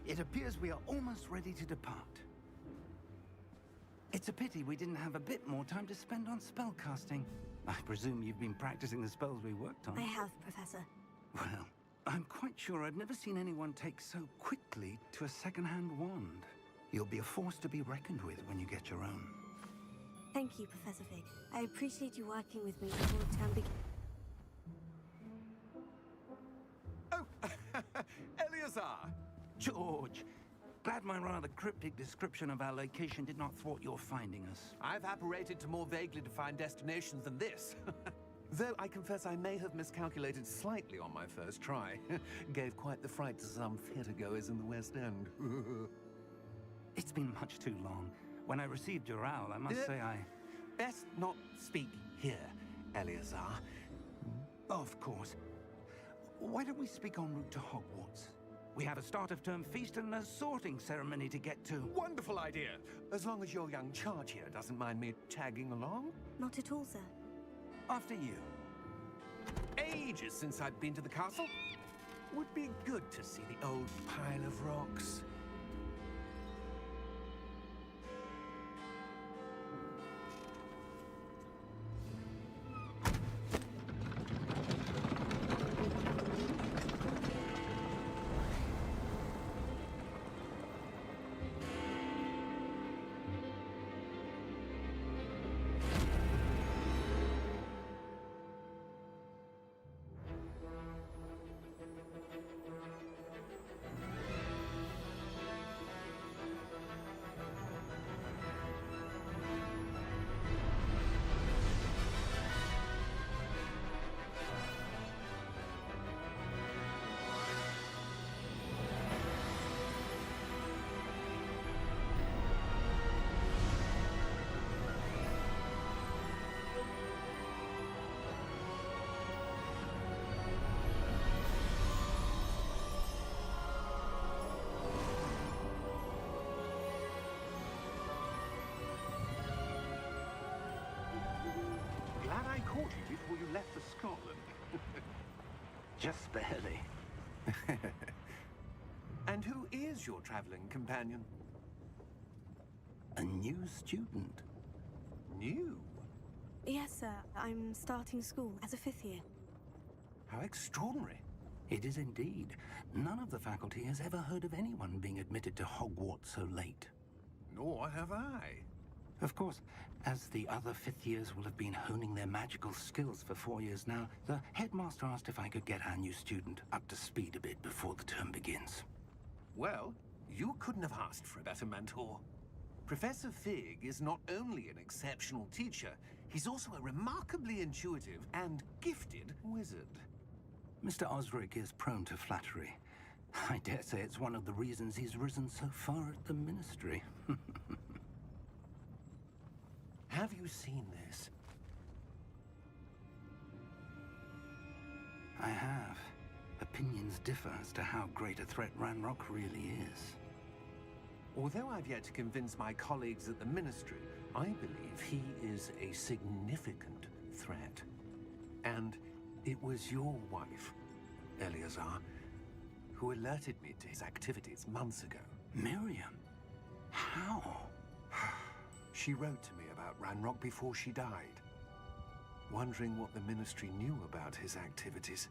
It appears we are almost ready to depart. It's a pity we didn't have a bit more time to spend on spellcasting. I presume you've been practicing the spells we worked on. I have, Professor. Well, I'm quite sure I've never seen anyone take so quickly to a second-hand wand. You'll be a force to be reckoned with when you get your own. Thank you, Professor Fig. I appreciate you working with me before the term begins. Oh, Eleazar! George! Glad my rather cryptic description of our location did not thwart your finding us. I've apparated to more vaguely defined destinations than this. Though I confess I may have miscalculated slightly on my first try. Gave quite the fright to some theatergoers in the West End. It's been much too long. When I received your owl, I must say I... Best not speak here, Eleazar. Of course. Why don't we speak en route to Hogwarts? We have a start-of-term feast and a sorting ceremony to get to. Wonderful idea! As long as your young charge here doesn't mind me tagging along. Not at all, sir. After you. Ages since I've been to the castle. Would be good to see the old pile of rocks. Glad I caught you before you left for Scotland. Just barely. And who is your traveling companion? A new student. New? Yes, sir. I'm starting school as a 5th year. How extraordinary. It is indeed. None of the faculty has ever heard of anyone being admitted to Hogwarts so late. Nor have I. Of course, as the other 5th years will have been honing their magical skills for 4 years now, the headmaster asked if I could get our new student up to speed a bit before the term begins. Well, you couldn't have asked for a better mentor. Professor Fig is not only an exceptional teacher, he's also a remarkably intuitive and gifted wizard. Mr. Osric is prone to flattery. I dare say it's one of the reasons he's risen so far at the Ministry. Have you seen this? I have. Opinions differ as to how great a threat Ranrok really is. Although I've yet to convince my colleagues at the Ministry, I believe he is a significant threat. And it was your wife, Eleazar, who alerted me to his activities months ago. Miriam? How? She wrote to me about Ranrok before she died, wondering what the Ministry knew about his activities.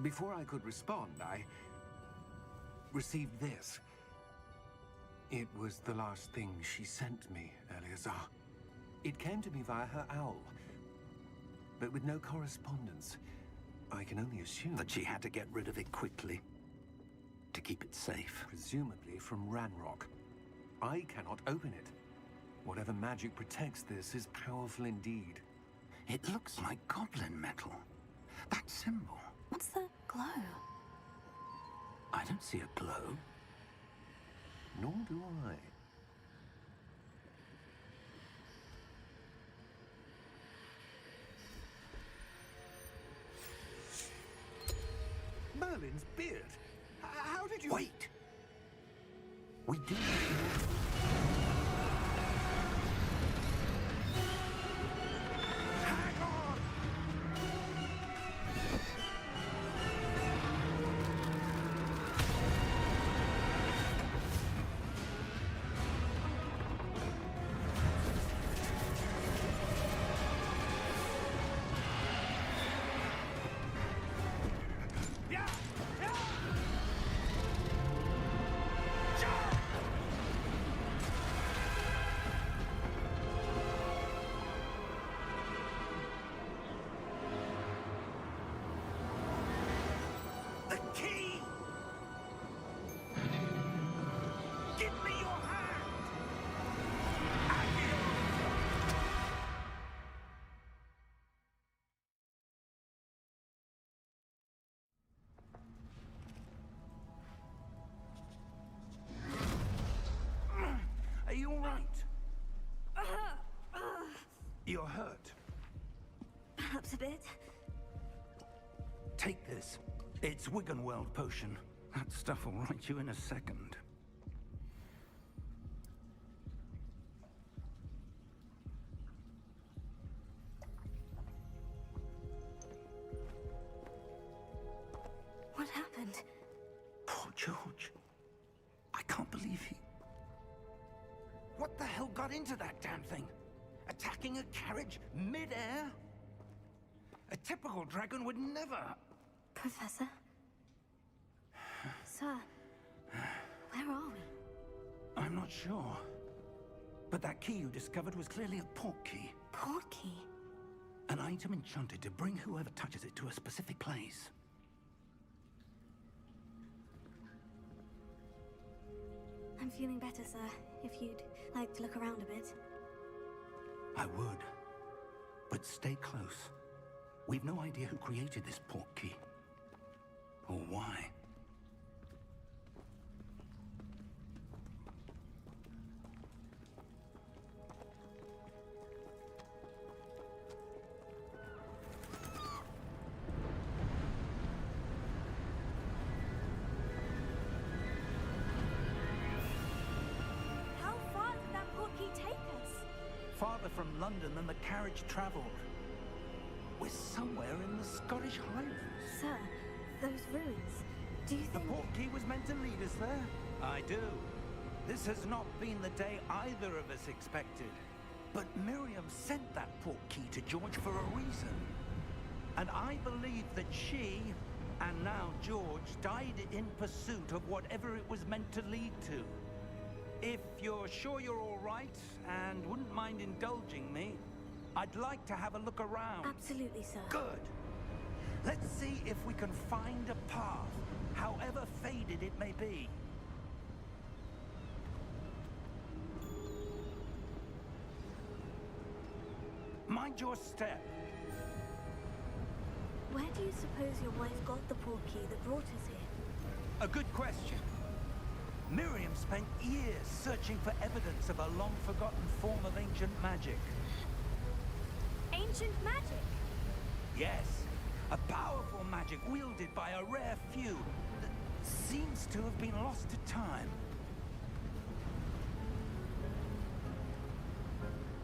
Before I could respond, I received this. It was the last thing she sent me, Eleazar. It came to me via her owl, but with no correspondence. I can only assume That she had to get rid of it quickly, to keep it safe. presumably from Ranrok. I cannot open it. Whatever magic protects this is powerful indeed. It looks like goblin metal. That symbol. What's that glow? I don't see a glow. Nor do I. Merlin's beard. How did you... Wait! We do Hang on! You're hurt. Perhaps a bit. Take this. It's Wiggenweld potion. That stuff will right you in a second. What happened? Poor George. I can't believe he... What the hell got into that damn thing? Attacking a carriage mid-air? A typical dragon would never... Professor? Sir, where are we? I'm not sure. But that key you discovered was clearly a port key. Port key? An item enchanted to bring whoever touches it to a specific place. I'm feeling better, sir. If you'd like to look around a bit. I would. But stay close. We've no idea who created this port key. Or why. How far did that port key take us? Farther from London than the carriage traveled. We're somewhere in the Scottish Highlands. Sir, those ruins. Do you The think... port key was meant to lead us there? I do. This has not been the day either of us expected. But Miriam sent that port key to George for a reason. And I believe that she, and now George, died in pursuit of whatever it was meant to lead to. If you're sure you're all right, and wouldn't mind indulging me, I'd like to have a look around. Absolutely, sir. Good. Let's see if we can find a path, however faded it may be. Mind your step. Where do you suppose your wife got the port key that brought us here? A good question. Miriam spent years searching for evidence of a long-forgotten form of ancient magic. Ancient magic? Yes, a powerful magic wielded by a rare few that seems to have been lost to time.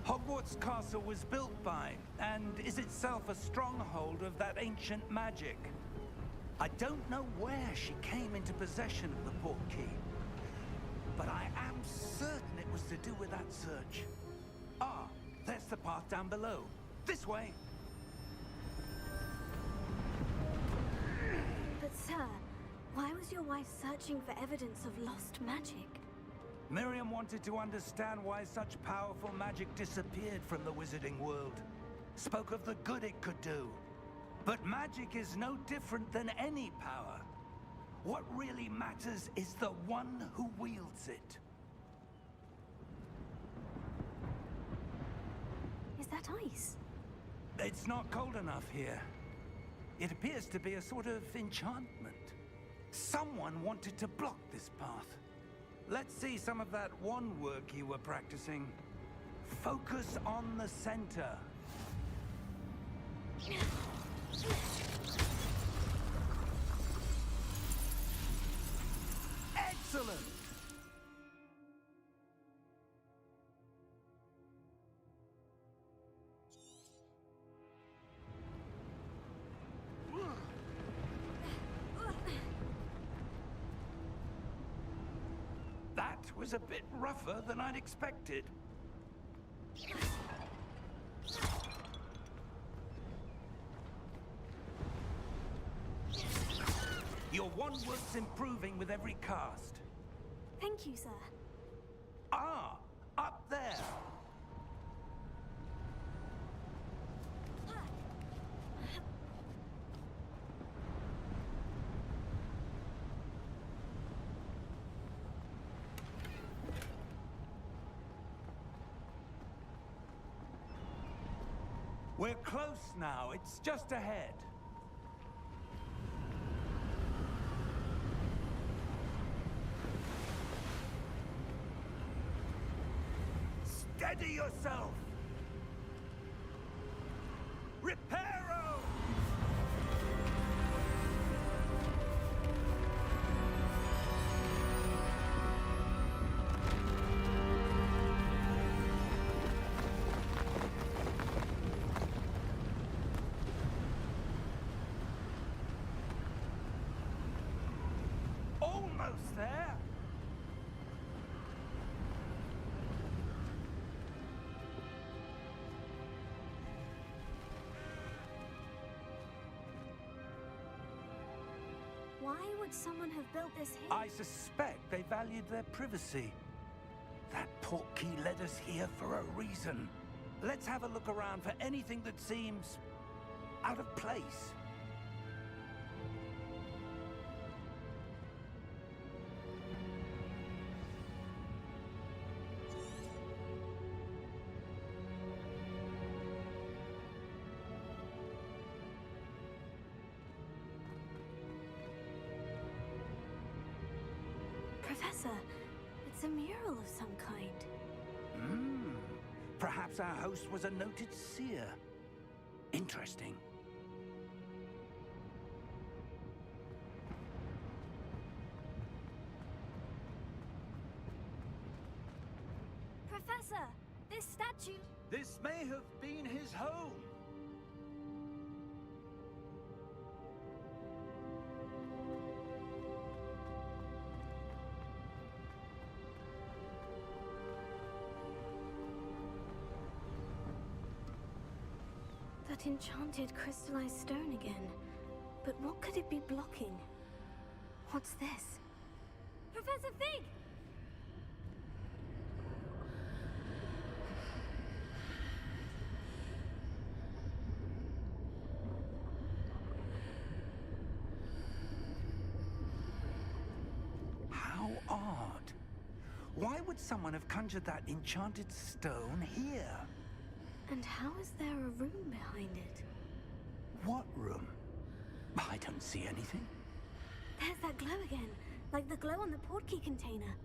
Hogwarts Castle was built by, and is itself a stronghold of that ancient magic. I don't know where she came into possession of the port key, but I am certain it was to do with that search. Ah, there's the path down below. This way! But sir, why was your wife searching for evidence of lost magic? Miriam wanted to understand why such powerful magic disappeared from the wizarding world. Spoke of the good it could do. But magic is no different than any power. What really matters is the one who wields it. Is that ice? It's not cold enough here. It appears to be a sort of enchantment. Someone wanted to block this path. Let's see some of that wand work you were practicing. Focus on the center. Excellent! That was a bit rougher than I'd expected. Your wand work's improving with every cast. Thank you, sir. Ah, up there. We're close now. It's just ahead. Steady yourself! Reparo! Almost there. Why would someone have built this here? I suspect they valued their privacy. That portkey led us here for a reason. Let's have a look around for anything that seems out of place. Professor, it's a mural of some kind. Perhaps our host was a noted seer. Interesting. Professor, this statue... This may have been his home. That enchanted crystallized stone again. But what could it be blocking? What's this? Professor Fig! How odd. Why would someone have conjured that enchanted stone here? And how is there a room behind it? What room? I don't see anything. There's that glow again, like the glow on the portkey container.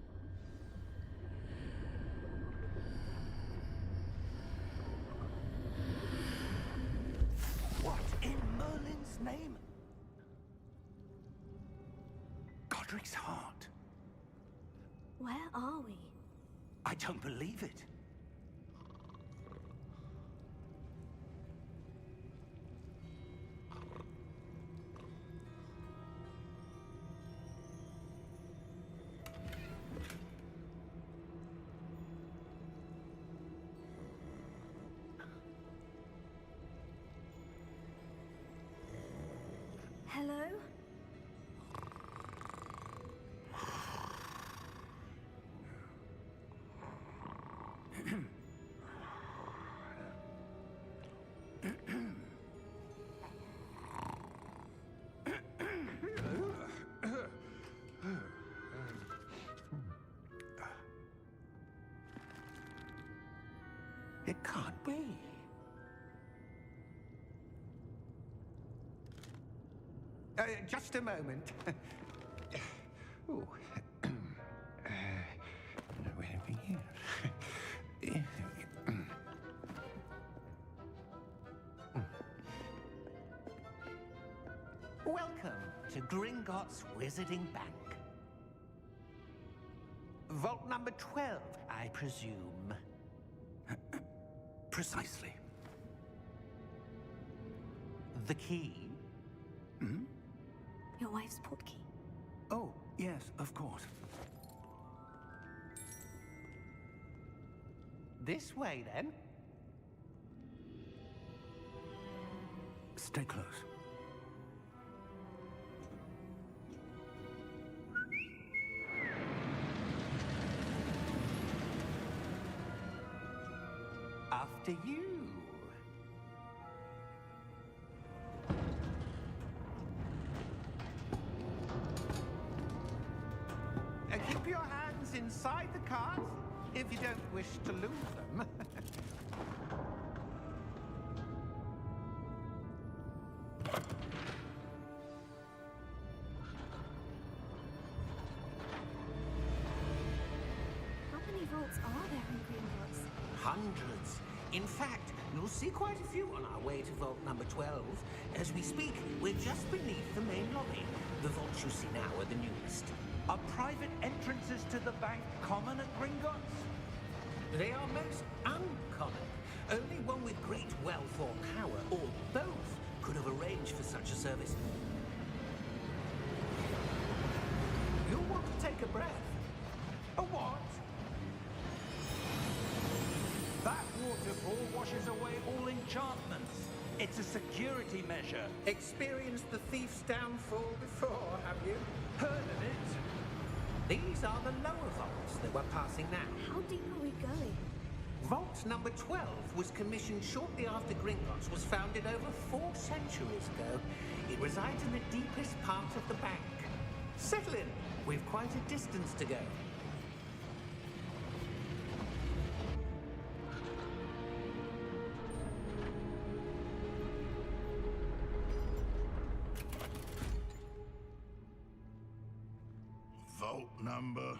What in Merlin's name? Godric's heart. Where are we? I don't believe it. Hello? It can't be. Just a moment. Ooh. Where are we here? Welcome to Gringotts Wizarding Bank. Vault number 12, I presume. Precisely. The key? Your wife's portkey. Oh, yes, of course. This way, then. Stay close. After you. Keep your hands inside the cart if you don't wish to lose them. How many vaults are there in Gringotts? Hundreds. In fact, you'll see quite a few on our way to vault number 12. As we speak, we're just beneath the main lobby. The vaults you see now are the newest. Are private entrances to the bank common at Gringotts? They are most uncommon. Only one with great wealth or power, or both, could have arranged for such a service. You'll want to take a breath. A what? That waterfall washes away all enchantments. It's a security measure. Experienced the thief's downfall before, have you? Heard of it? These are the lower vaults that we're passing now. How deep are we going? Vault number 12 was commissioned shortly after Gringotts was founded over 4 centuries ago. It resides in the deepest part of the bank. Settle in. We've quite a distance to go. Vault number?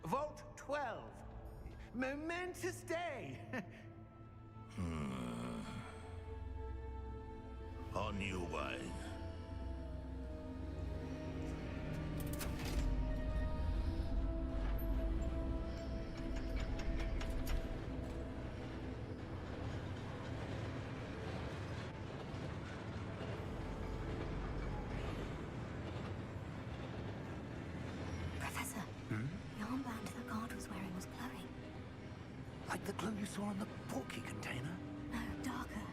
Vault 12. Momentous day. On your way. Professor, the armband the guard was wearing was glowing. Like the glow you saw on the porky container? No, darker.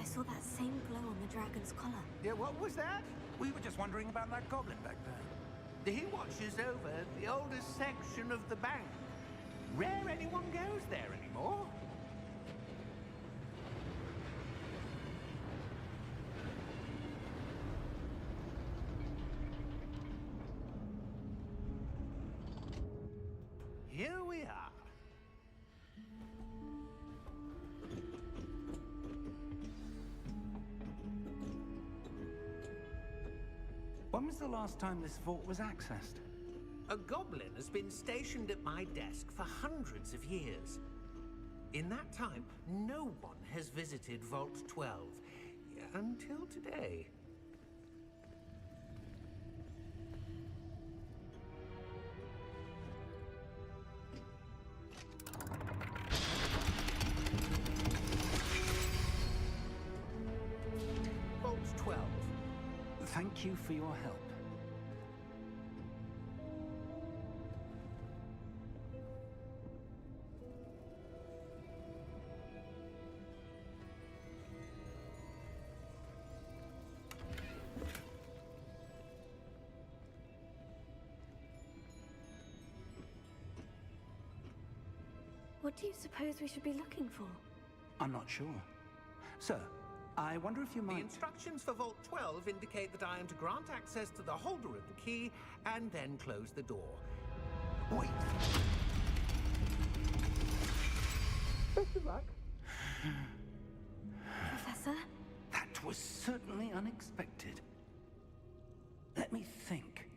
I saw that same glow on the dragon's collar. Yeah, what was that? We were just wondering about that goblin back there. He watches over the oldest section of the bank. Rare anyone goes there anymore. Here we are. When was the last time this vault was accessed? A goblin has been stationed at my desk for hundreds of years. In that time, no one has visited Vault 12 until today. Vault 12. Thank you for your help. What do you suppose we should be looking for? I'm not sure. Sir, I wonder if you The might... instructions for Vault 12 indicate that I am to grant access to the holder of the key and then close the door. Wait! Best of luck. Professor? That was certainly unexpected. Let me think.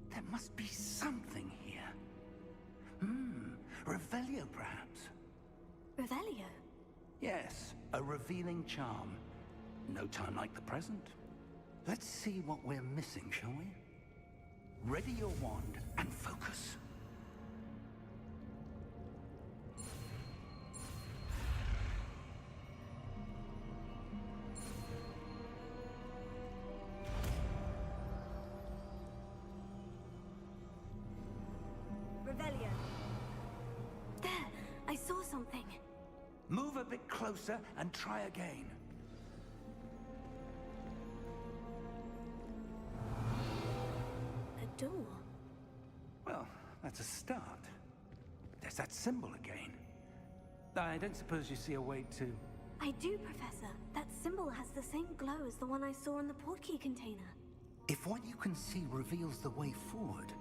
There must be something here. Revelio, perhaps? Revelio? Yes, a revealing charm. No time like the present. Let's see what we're missing, shall we? Ready your wand and focus. Revelio. There! I saw something. Move a bit closer and try again. A door. Well, that's a start. There's that symbol again. I don't suppose you see a way to... I do, Professor. That symbol has the same glow as the one I saw in the portkey container. If what you can see reveals the way forward,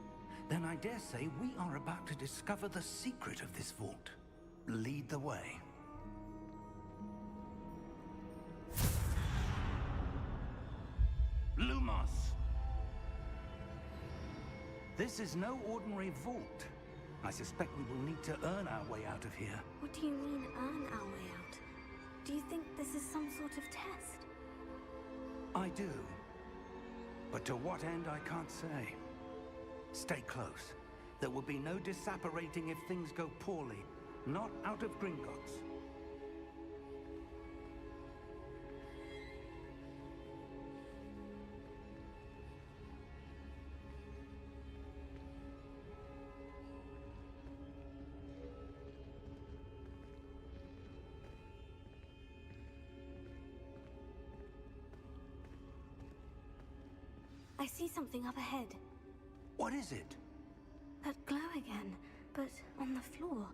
then I dare say we are about to discover the secret of this vault. Lead the way. Lumos! This is no ordinary vault. I suspect we will need to earn our way out of here. What do you mean, earn our way out? Do you think this is some sort of test? I do. But to what end, I can't say. Stay close. There will be no disapparating if things go poorly. Not out of Gringotts. I see something up ahead. What is it? That glow again, but on the floor.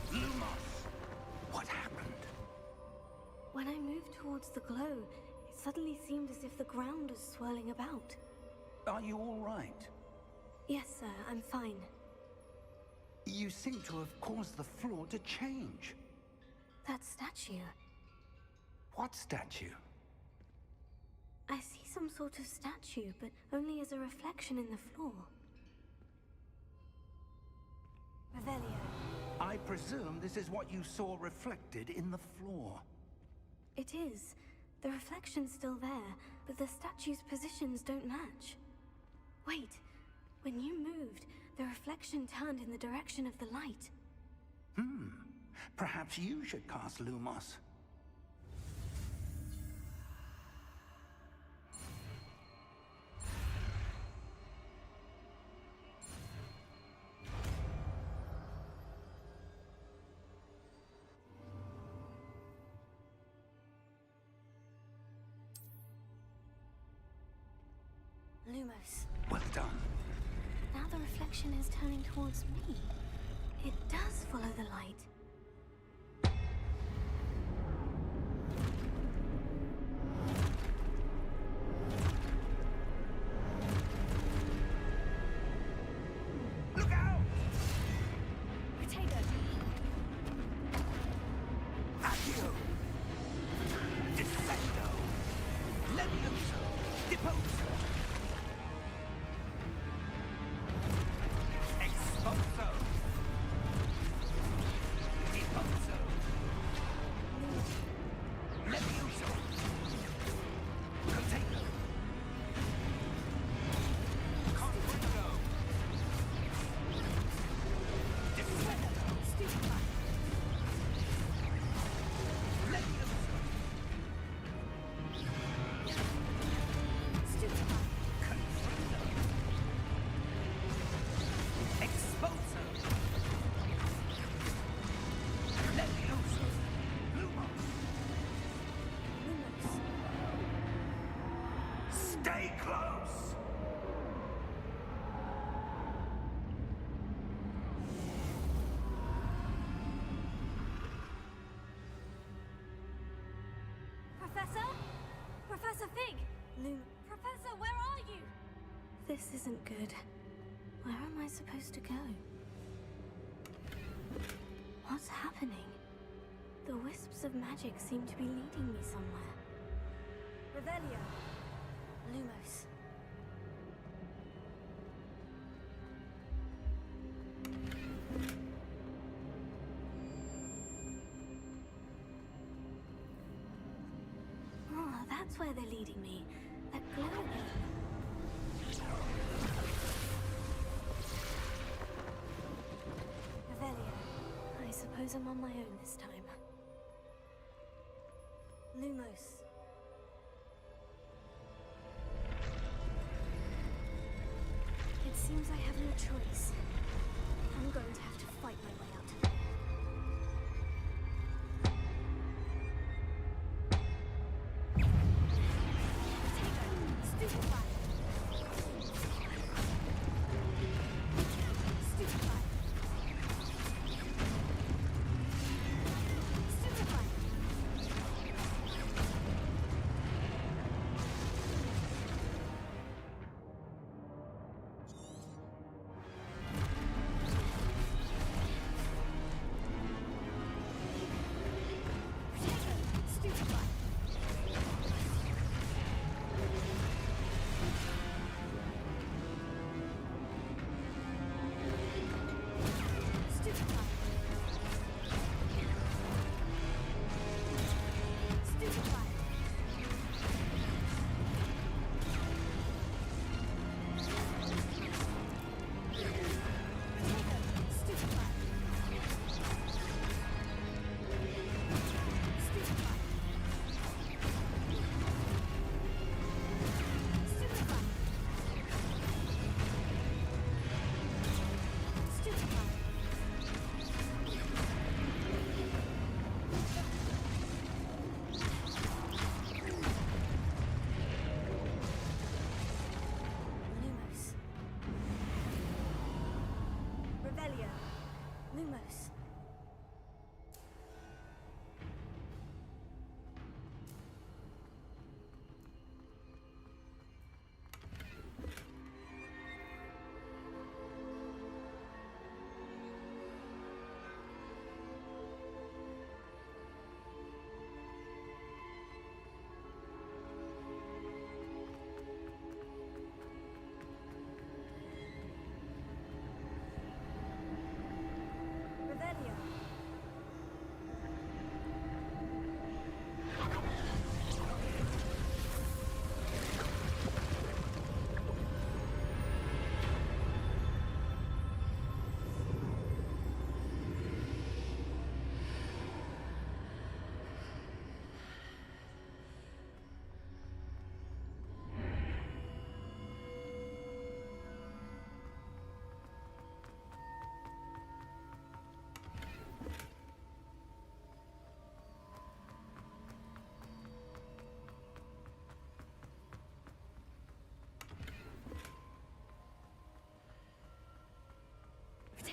Lumos! What happened? When I moved towards the glow, it suddenly seemed as if the ground was swirling about. Are you all right? Yes, sir, I'm fine. You seem to have caused the floor to change. That statue. What statue? I see some sort of statue, but only as a reflection in the floor. Revelio. I presume this is what you saw reflected in the floor. It is. The reflection's still there, but the statue's positions don't match. Wait. When you moved, the reflection turned in the direction of the light. Perhaps you should cast Lumos. Lumos. Well done. Now the reflection is turning towards me. It does follow the light. Look out! Potato. Accio! Descendo! Levioso! Deposo! Expulso! Deposo! Levioso! Potato! Comprendo! Descendo! Stupefy. Levioso! Stupefy. Confrido! Expulso! Levioso! Lumos! Lumos. Stay close! Professor? Professor Fig! Professor, where are you? This isn't good. Where am I supposed to go? What's happening? The wisps of magic seem to be leading me somewhere. Revelio. Lumos. Oh, that's where they're leading me. That glow again. Revelio. I suppose I'm on my own this time. Lumos. It seems I have no choice. I'm going to have to fight my way out of here. Stupefy. Stupefy. Stupefy.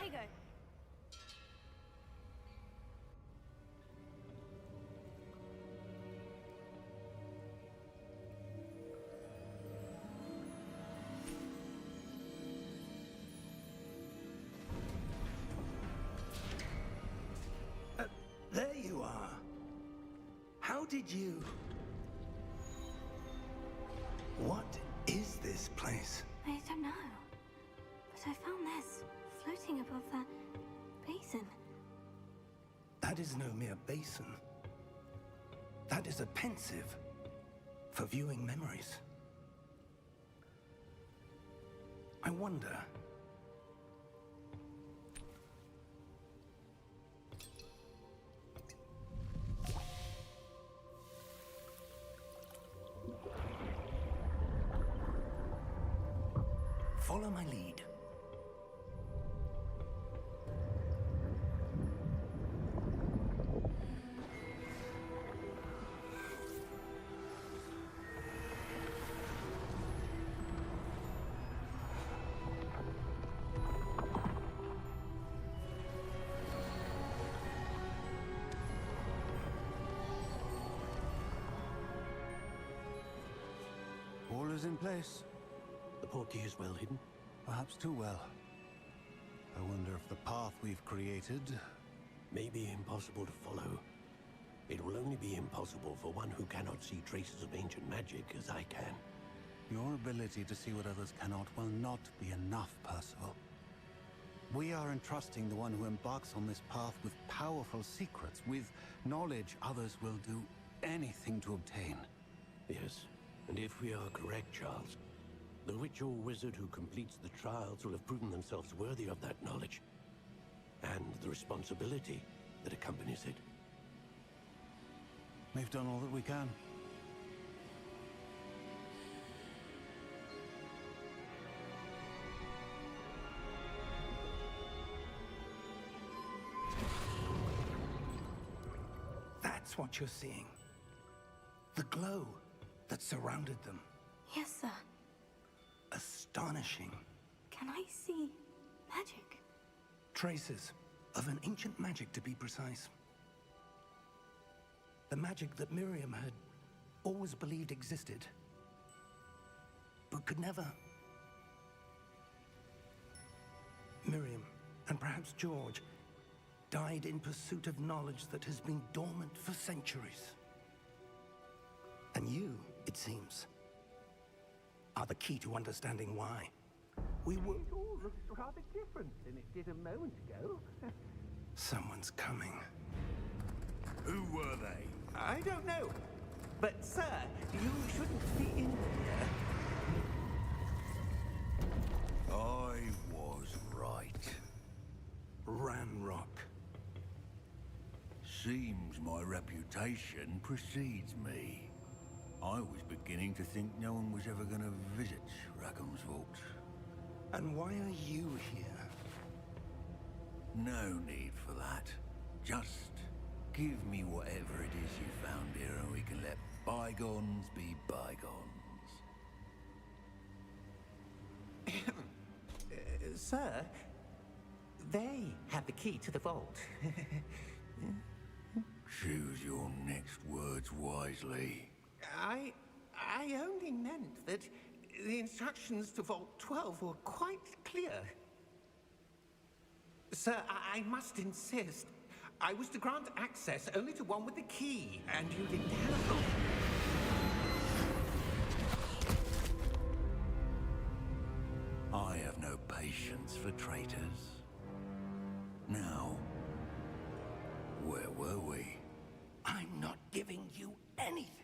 Here you go. There you are. How did you... What is this place? I don't know. But I found this floating above that basin. That is no mere basin. That is a pensive for viewing memories. I wonder... Follow my lead. All is in place. The portkey is well hidden. Perhaps too well. I wonder if the path we've created... May be impossible to follow. It will only be impossible for one who cannot see traces of ancient magic as I can. Your ability to see what others cannot will not be enough, Percival. We are entrusting the one who embarks on this path with powerful secrets, with knowledge others will do anything to obtain. Yes, and if we are correct, Charles, the witch or wizard who completes the trials will have proven themselves worthy of that knowledge, and the responsibility that accompanies it. We've done all that we can. That's what you're seeing. The glow that surrounded them. Yes, sir. Astonishing. Can I see magic? Traces of an ancient magic, to be precise. The magic that Miriam had always believed existed, but could never. Miriam, and perhaps George, died in pursuit of knowledge that has been dormant for centuries. And you, it seems, are the key to understanding why. We were... It all looks rather different than it did a moment ago. Someone's coming. Who were they? I don't know. But, sir, you shouldn't be in here. I was right. Ranrok. Seems my reputation precedes me. I was beginning to think no one was ever going to visit Rackham's vault. And why are you here? No need for that. Just give me whatever it is you found here and we can let bygones be bygones. Sir, they have the key to the vault. Choose your next words wisely. I only meant that the instructions to Vault 12 were quite clear. Sir, I must insist. I was to grant access only to one with the key, and you didn't have... I have no patience for traitors. Now, where were we? I'm not giving you anything.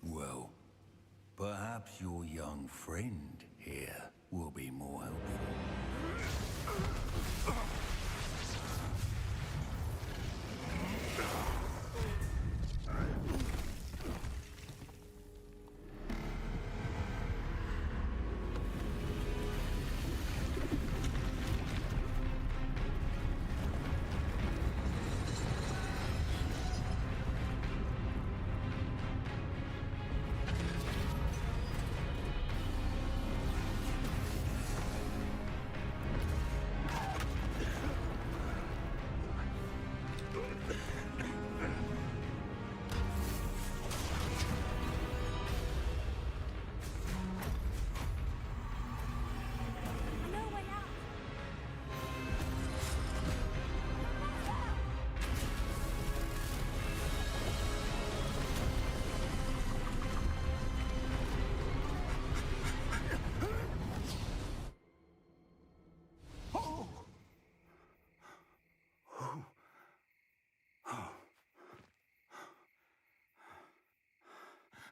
Well, perhaps your young friend here will be more helpful.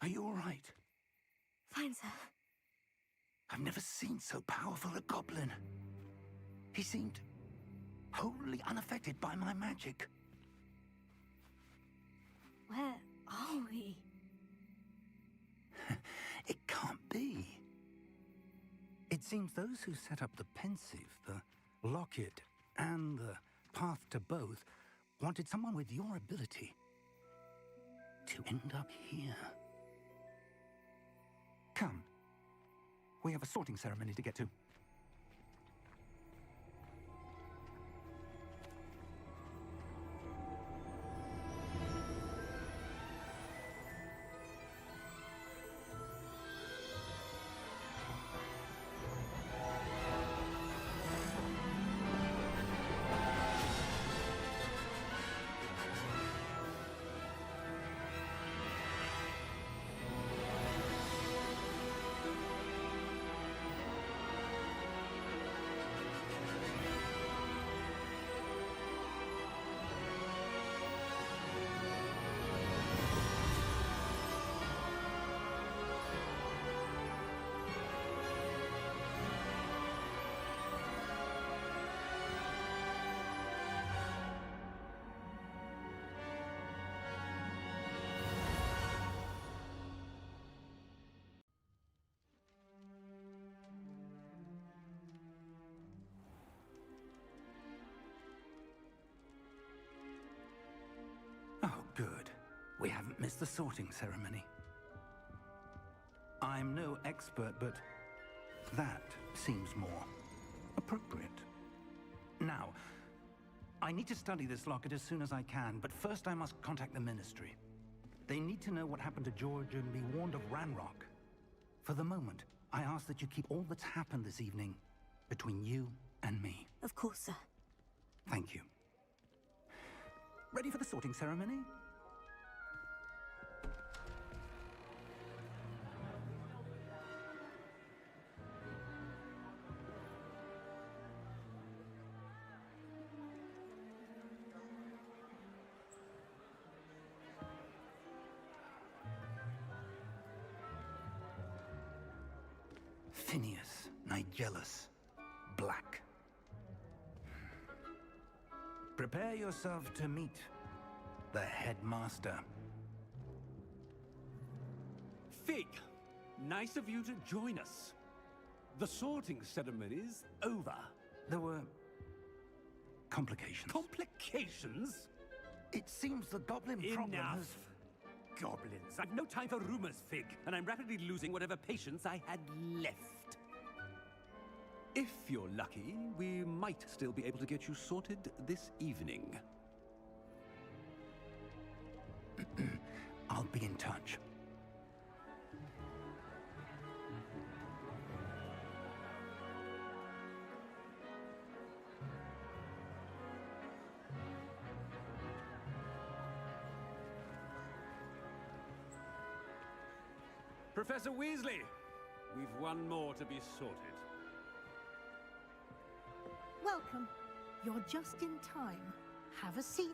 Are you all right? Fine, sir. I've never seen so powerful a goblin. He seemed wholly unaffected by my magic. Where are we? It can't be. It seems those who set up the pensive, the locket, and the path to both wanted someone with your ability to end up here. Come. We have a sorting ceremony to get to. Oh, good. We haven't missed the sorting ceremony. I'm no expert, but that seems more appropriate. Now, I need to study this locket as soon as I can, but first I must contact the Ministry. They need to know what happened to George and be warned of Ranrok. For the moment, I ask that you keep all that's happened this evening between you and me. Of course, sir. Thank you. Ready for the sorting ceremony? Phineas, Nigellus, Black. Prepare yourself to meet the headmaster. Fig, nice of you to join us. The sorting ceremony's over. There were complications. Complications? It seems the goblin problem Enough. has... Goblins. I've no time for rumors, Fig, and I'm rapidly losing whatever patience I had left. If you're lucky, we might still be able to get you sorted this evening. I'll be in touch. Professor Weasley, we've one more to be sorted. Welcome. You're just in time. Have a seat.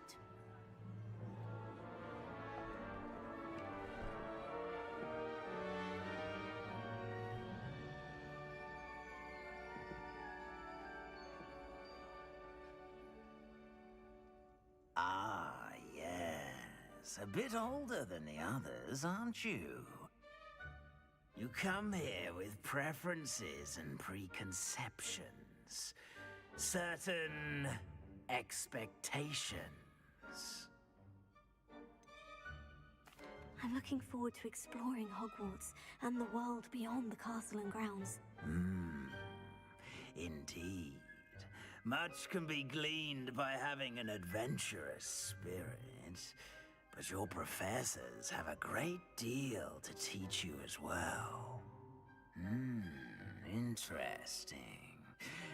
Ah, yes. A bit older than the others, aren't you? You come here with preferences and preconceptions. Certain expectations. I'm looking forward to exploring Hogwarts and the world beyond the castle and grounds. Indeed. Much can be gleaned by having an adventurous spirit, but your professors have a great deal to teach you as well. Interesting.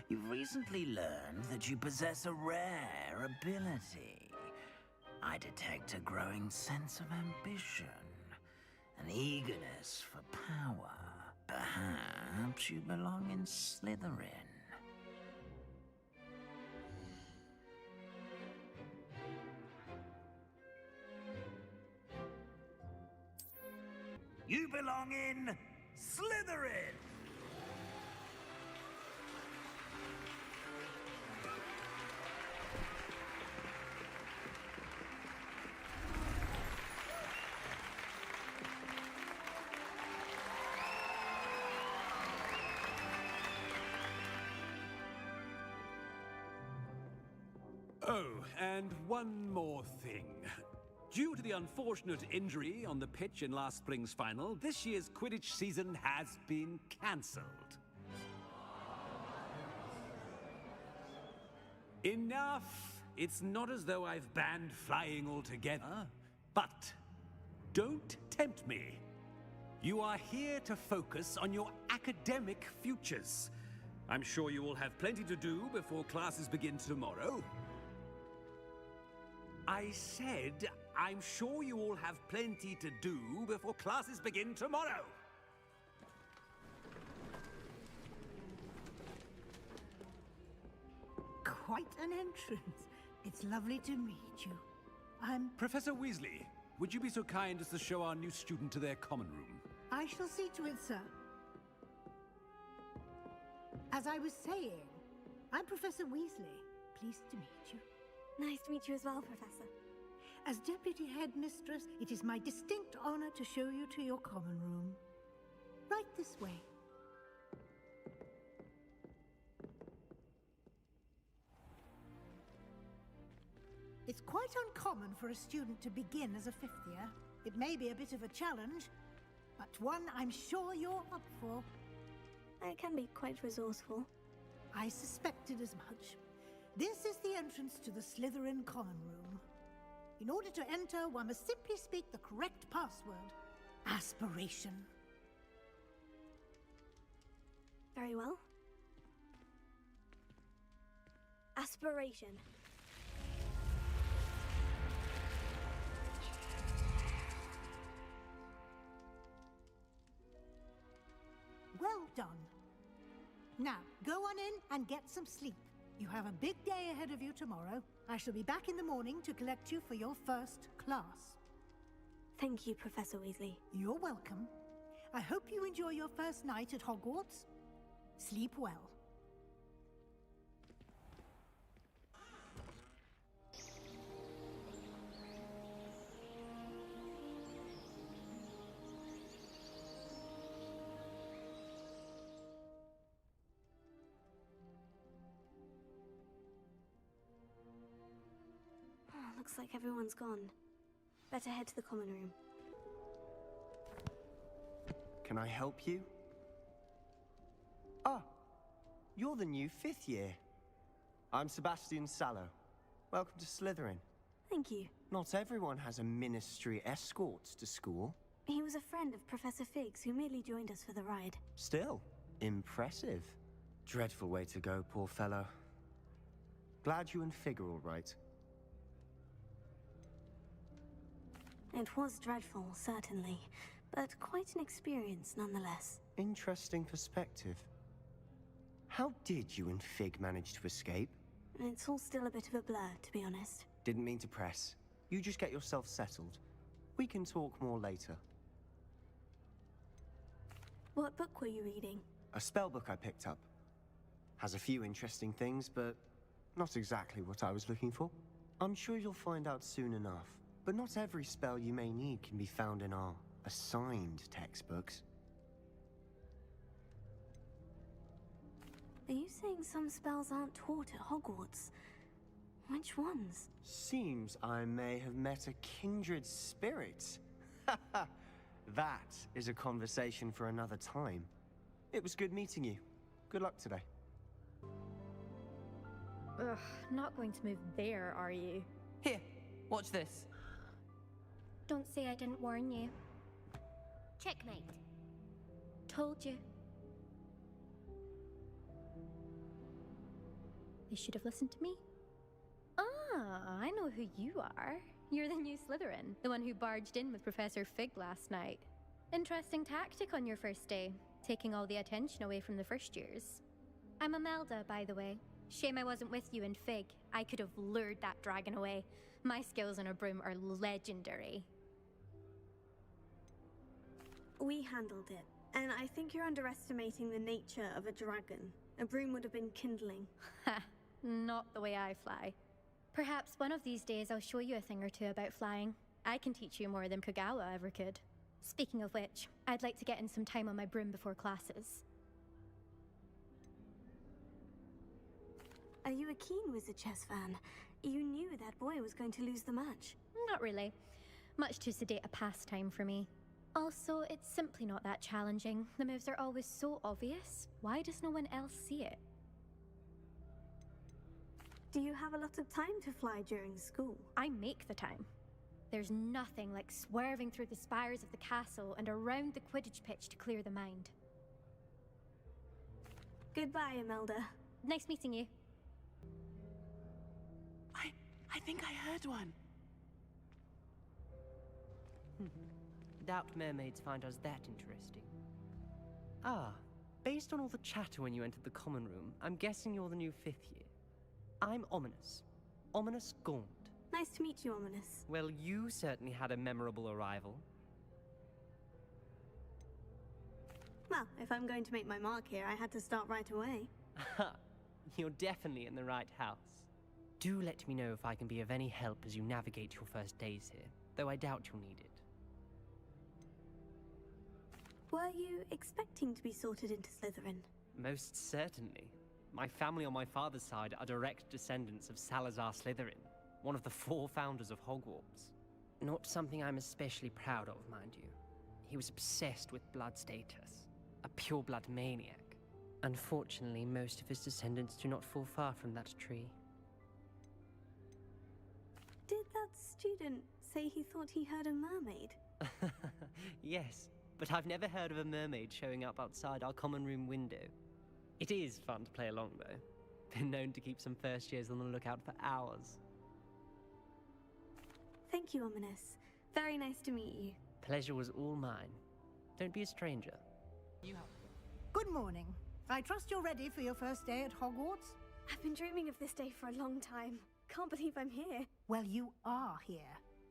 You've recently learned that you possess a rare ability. I detect a growing sense of ambition, an eagerness for power. Perhaps you belong in Slytherin. You belong in Slytherin! Oh, and one more thing. Due to the unfortunate injury on the pitch in last spring's final, this year's Quidditch season has been cancelled. Enough! It's not as though I've banned flying altogether, but don't tempt me. You are here to focus on your academic futures. I'm sure you will have plenty to do before classes begin tomorrow. I said, I'm sure you all have plenty to do before classes begin tomorrow. Quite an entrance. It's lovely to meet you. Professor Weasley, would you be so kind as to show our new student to their common room? I shall see to it, sir. As I was saying, I'm Professor Weasley. Pleased to meet you. Nice to meet you as well, Professor. As Deputy Headmistress, it is my distinct honor to show you to your common room. Right this way. It's quite uncommon for a student to begin as a fifth year. It may be a bit of a challenge, but one I'm sure you're up for. I can be quite resourceful. I suspected as much. This is the entrance to the Slytherin common room. In order to enter, one must simply speak the correct password. Aspiration. Very well. Aspiration. Well done. Now, go on in and get some sleep. You have a big day ahead of you tomorrow. I shall be back in the morning to collect you for your first class. Thank you, Professor Weasley. You're welcome. I hope you enjoy your first night at Hogwarts. Sleep well. Looks like everyone's gone. Better head to the common room. Can I help you? Ah, you're the new fifth year. I'm Sebastian Sallow. Welcome to Slytherin. Thank you. Not everyone has a ministry escort to school. He was a friend of Professor Fig's who merely joined us for the ride. Still, impressive. Dreadful way to go, poor fellow. Glad you and Fig are all right. It was dreadful, certainly, but quite an experience nonetheless. Interesting perspective. How did you and Fig manage to escape? It's all still a bit of a blur, to be honest. Didn't mean to press. You just get yourself settled. We can talk more later. What book were you reading? A spell book I picked up. Has a few interesting things, but not exactly what I was looking for. I'm sure you'll find out soon enough. But not every spell you may need can be found in our assigned textbooks. Are you saying some spells aren't taught at Hogwarts? Which ones? Seems I may have met a kindred spirit. That is a conversation for another time. It was good meeting you. Good luck today. Ugh, not going to move there, are you? Here, watch this. Don't say I didn't warn you. Checkmate. Told you. They should have listened to me. Ah, I know who you are. You're the new Slytherin, the one who barged in with Professor Fig last night. Interesting tactic on your first day, taking all the attention away from the first years. I'm Imelda, by the way. Shame I wasn't with you in Fig. I could have lured that dragon away. My skills on a broom are legendary. We handled it, and I think you're underestimating the nature of a dragon. A broom would have been kindling. Ha! Not the way I fly. Perhaps one of these days I'll show you a thing or two about flying. I can teach you more than Kogawa ever could. Speaking of which, I'd like to get in some time on my broom before classes. Are you a keen Wizard chess fan? You knew that boy was going to lose the match. Not really. Much too sedate a pastime for me. Also, it's simply not that challenging. The moves are always so obvious. Why does no one else see it? Do you have a lot of time to fly during school? I make the time. There's nothing like swerving through the spires of the castle and around the Quidditch pitch to clear the mind. Goodbye, Imelda. Nice meeting you. I think I heard one. Doubt mermaids find us that interesting. Ah, based on all the chatter when you entered the common room, I'm guessing you're the new 5th year. I'm Ominous. Ominous Gaunt. Nice to meet you, Ominous. Well, you certainly had a memorable arrival. Well, if I'm going to make my mark here, I had to start right away. You're definitely in the right house. Do let me know if I can be of any help as you navigate your first days here, though I doubt you'll need it. Were you expecting to be sorted into Slytherin? Most certainly. My family on my father's side are direct descendants of Salazar Slytherin, one of the 4 founders of Hogwarts. Not something I'm especially proud of, mind you. He was obsessed with blood status, a pure-blood maniac. Unfortunately, most of his descendants do not fall far from that tree. Did that student say he thought he heard a mermaid? Yes, but I've never heard of a mermaid showing up outside our common room window. It is fun to play along, though. Been known to keep some first years on the lookout for hours. Thank you, Ominous. Very nice to meet you. Pleasure was all mine. Don't be a stranger. Good morning. I trust you're ready for your first day at Hogwarts? I've been dreaming of this day for a long time. Can't believe I'm here. Well, you are here.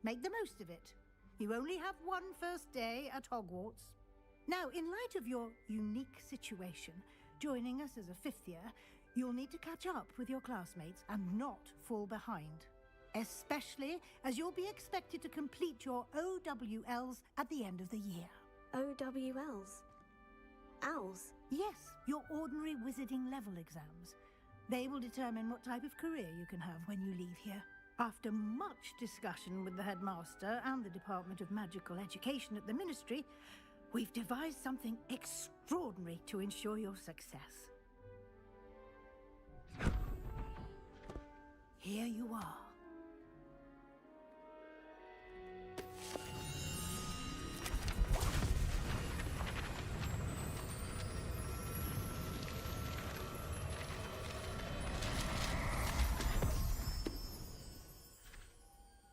Make the most of it. You only have one first day at Hogwarts. Now, in light of your unique situation, joining us as a 5th year, you'll need to catch up with your classmates and not fall behind. Especially as you'll be expected to complete your OWLs at the end of the year. OWLs? Owls? Yes, your ordinary wizarding level exams. They will determine what type of career you can have when you leave here. After much discussion with the headmaster and the Department of Magical Education at the Ministry, we've devised something extraordinary to ensure your success. Here you are.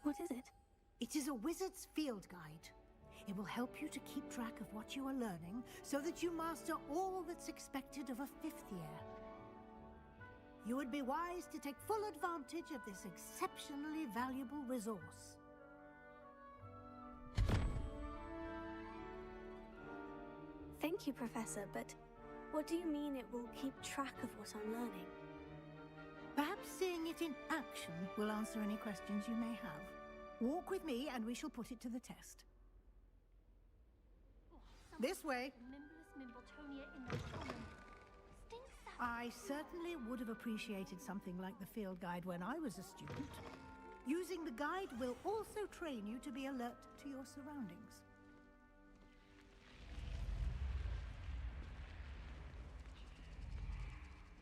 What is it? It is a wizard's field guide. It will help you to keep track of what you are learning so that you master all that's expected of a 5th year. You would be wise to take full advantage of this exceptionally valuable resource. Thank you, Professor, but what do you mean it will keep track of what I'm learning? Perhaps seeing it in action will answer any questions you may have. Walk with me and we shall put it to the test. This way. I certainly would have appreciated something like the field guide when I was a student. Using the guide will also train you to be alert to your surroundings.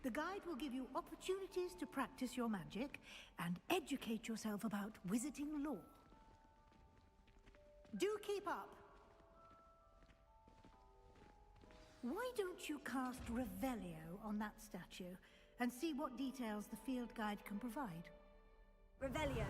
The guide will give you opportunities to practice your magic and educate yourself about wizarding lore. Do keep up! Why don't you cast Revelio on that statue and see what details the field guide can provide? Revelio.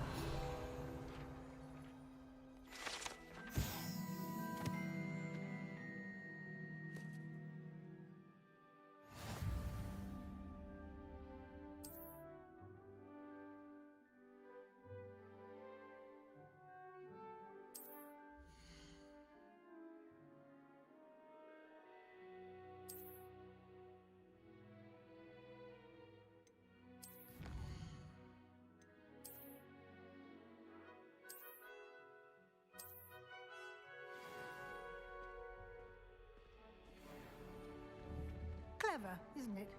isn't it?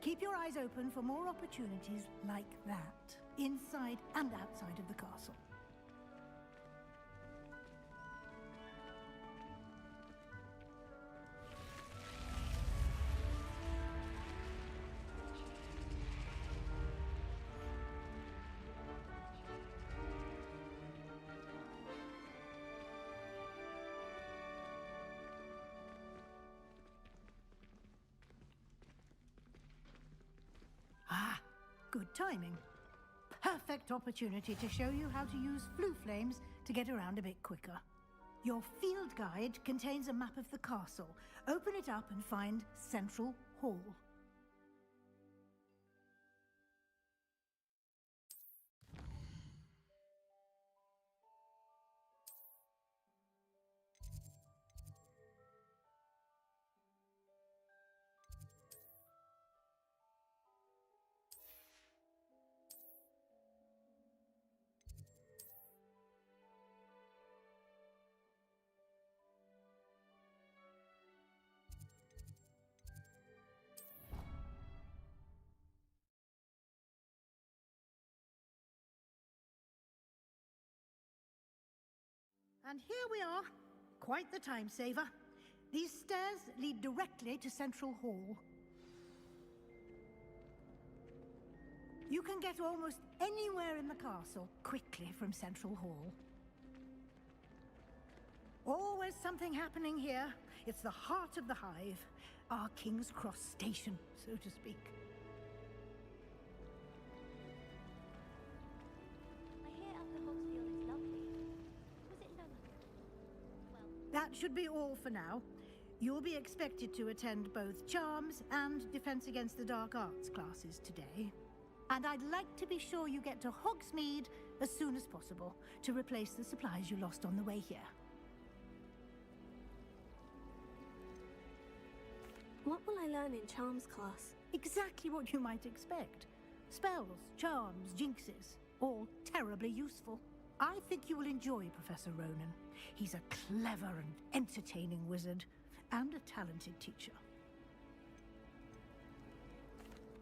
Keep your eyes open for more opportunities like that, inside and outside of the castle. Good timing. Perfect opportunity to show you how to use flue flames to get around a bit quicker. Your field guide contains a map of the castle. Open it up and find Central Hall. And here we are. Quite the time saver. These stairs lead directly to Central Hall. You can get almost anywhere in the castle quickly from Central Hall. Always something happening here. It's the heart of the hive. Our King's Cross station, so to speak. That should be all for now. You'll be expected to attend both Charms and Defense Against the Dark Arts classes today. And I'd like to be sure you get to Hogsmeade as soon as possible to replace the supplies you lost on the way here. What will I learn in Charms class? Exactly what you might expect. Spells, charms, jinxes, all terribly useful. I think you will enjoy Professor Ronan. He's a clever and entertaining wizard, and a talented teacher.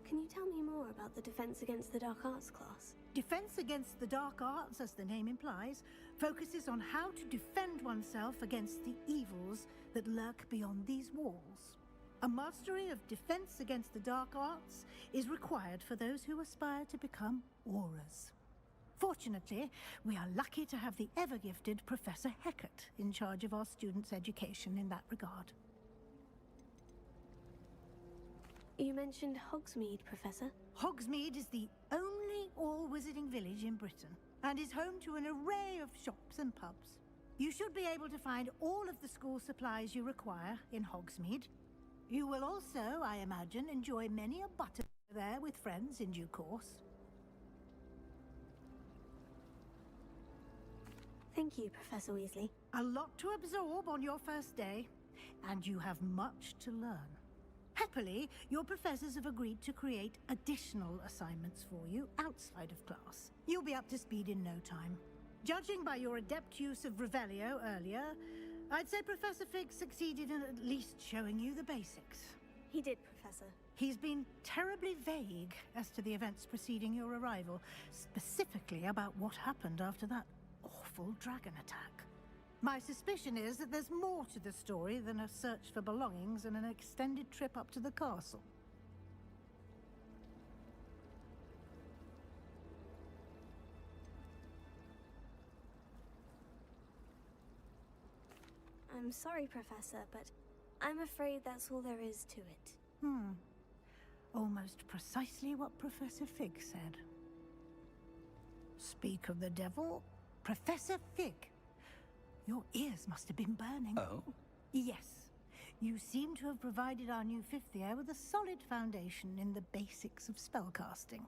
Can you tell me more about the Defense Against the Dark Arts class? Defense Against the Dark Arts, as the name implies, focuses on how to defend oneself against the evils that lurk beyond these walls. A mastery of Defense Against the Dark Arts is required for those who aspire to become Aurors. Fortunately, we are lucky to have the ever-gifted Professor Hecat in charge of our students' education in that regard. You mentioned Hogsmeade, Professor. Hogsmeade is the only all-wizarding village in Britain, and is home to an array of shops and pubs. You should be able to find all of the school supplies you require in Hogsmeade. You will also, I imagine, enjoy many a butter there with friends in due course. Thank you, Professor Weasley. A lot to absorb on your first day, and you have much to learn. Happily, your professors have agreed to create additional assignments for you outside of class. You'll be up to speed in no time. Judging by your adept use of Revelio earlier, I'd say Professor Fig succeeded in at least showing you the basics. He did, Professor. He's been terribly vague as to the events preceding your arrival, specifically about what happened after that awful dragon attack. My suspicion is that there's more to the story than a search for belongings and an extended trip up to the castle. I'm sorry, Professor, but I'm afraid that's all there is to it. Almost precisely what Professor Fig said. Speak of the devil, Professor Fig. Your ears must have been burning. Oh? Yes. You seem to have provided our new fifth year with a solid foundation in the basics of spellcasting.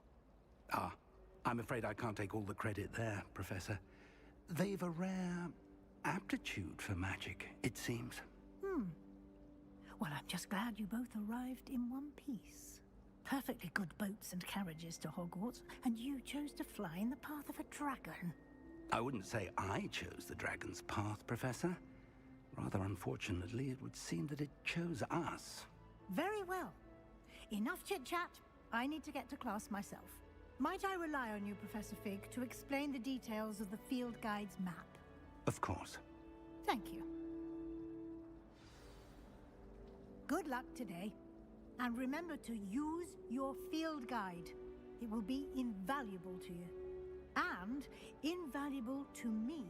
Ah, I'm afraid I can't take all the credit there, Professor. They've a rare aptitude for magic, it seems. Well, I'm just glad you both arrived in one piece. Perfectly good boats and carriages to Hogwarts, and you chose to fly in the path of a dragon. I wouldn't say I chose the dragon's path, Professor. Rather unfortunately, it would seem that it chose us. Very well. enough chit-chat. I need to get to class myself. Might I rely on you, Professor Fig, to explain the details of the field guide's map? Of course. Thank you. Good luck today. And remember to use your field guide. It will be invaluable to you. And invaluable to me,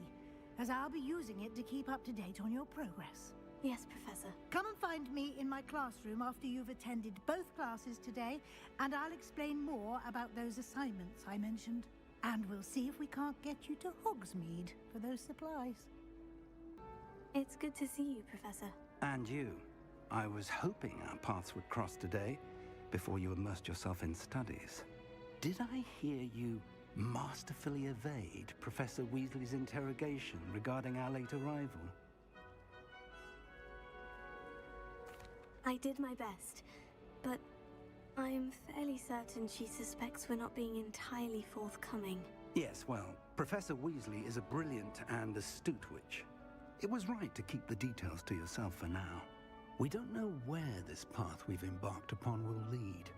as I'll be using it to keep up to date on your progress. Yes, Professor. Come and find me in my classroom after you've attended both classes today, and I'll explain more about those assignments I mentioned. And we'll see if we can't get you to Hogsmeade for those supplies. It's good to see you, Professor. And you. I was hoping our paths would cross today, before you immersed yourself in studies. Did I hear you masterfully evade Professor Weasley's interrogation regarding our late arrival? I did my best, but I am fairly certain she suspects we're not being entirely forthcoming. Yes, well, Professor Weasley is a brilliant and astute witch. It was right to keep the details to yourself for now. We don't know where this path we've embarked upon will lead.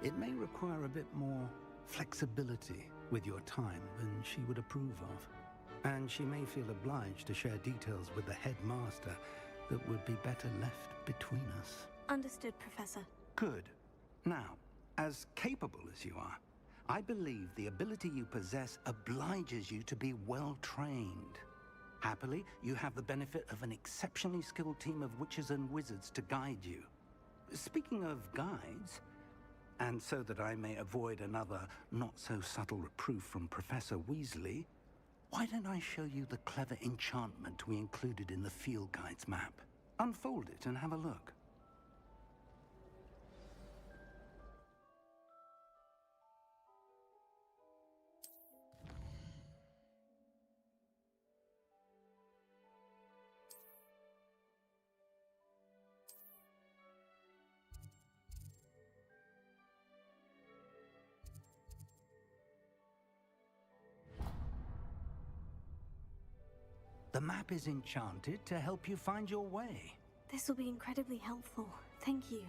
It may require a bit more flexibility with your time than she would approve of. And she may feel obliged to share details with the headmaster that would be better left between us. Understood, Professor. Good. Now, as capable as you are, I believe the ability you possess obliges you to be well trained. Happily, you have the benefit of an exceptionally skilled team of witches and wizards to guide you. Speaking of guides, and so that I may avoid another not-so-subtle reproof from Professor Weasley, why don't I show you the clever enchantment we included in the field guide's map? Unfold it and have a look. The map is enchanted to help you find your way. This will be incredibly helpful. Thank you.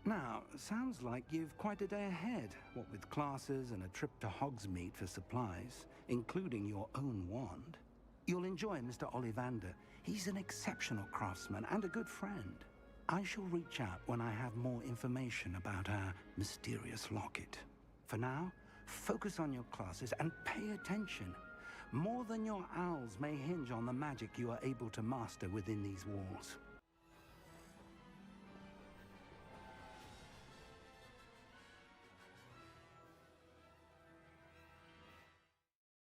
Now, sounds like you've quite a day ahead, what with classes and a trip to Hogsmeade for supplies, including your own wand. You'll enjoy Mr. Ollivander. He's an exceptional craftsman and a good friend. I shall reach out when I have more information about our mysterious locket. For now, focus on your classes and pay attention. More than your owls may hinge on the magic you are able to master within these walls.